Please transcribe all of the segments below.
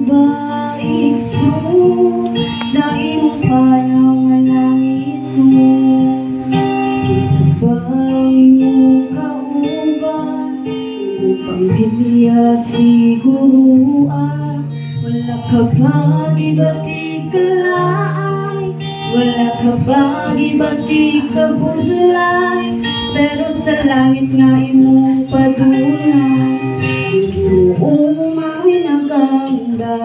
Baigso sa imong panaw nga langit mo, isabay mo kauban, imong pamilya siguruan. Wala ka ba gibatik kalaay, wala ka ba gibatik kabulay, pero sa langit nga imong padulay, Ginoo may naganda.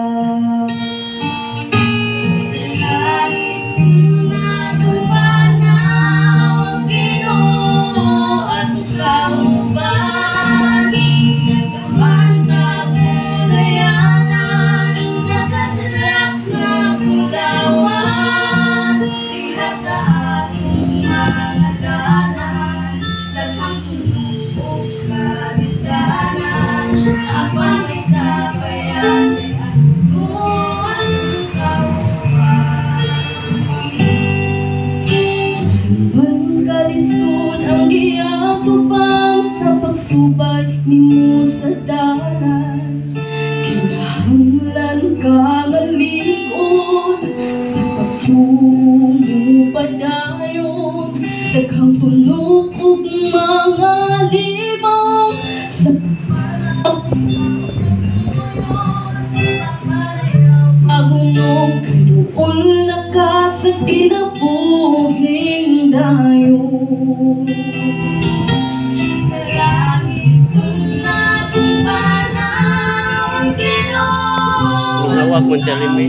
Kalisod ang giyatubang sa pagsubay nimo sa dalan, kinahanglan ka malikod sa pagtumo padayon. Daghang tunok ug mga libong sa agunog kaduol na ka sa kinabuhing dayon. Sa langit na panaw ang Ginoo, Lawak mo siya, Limi.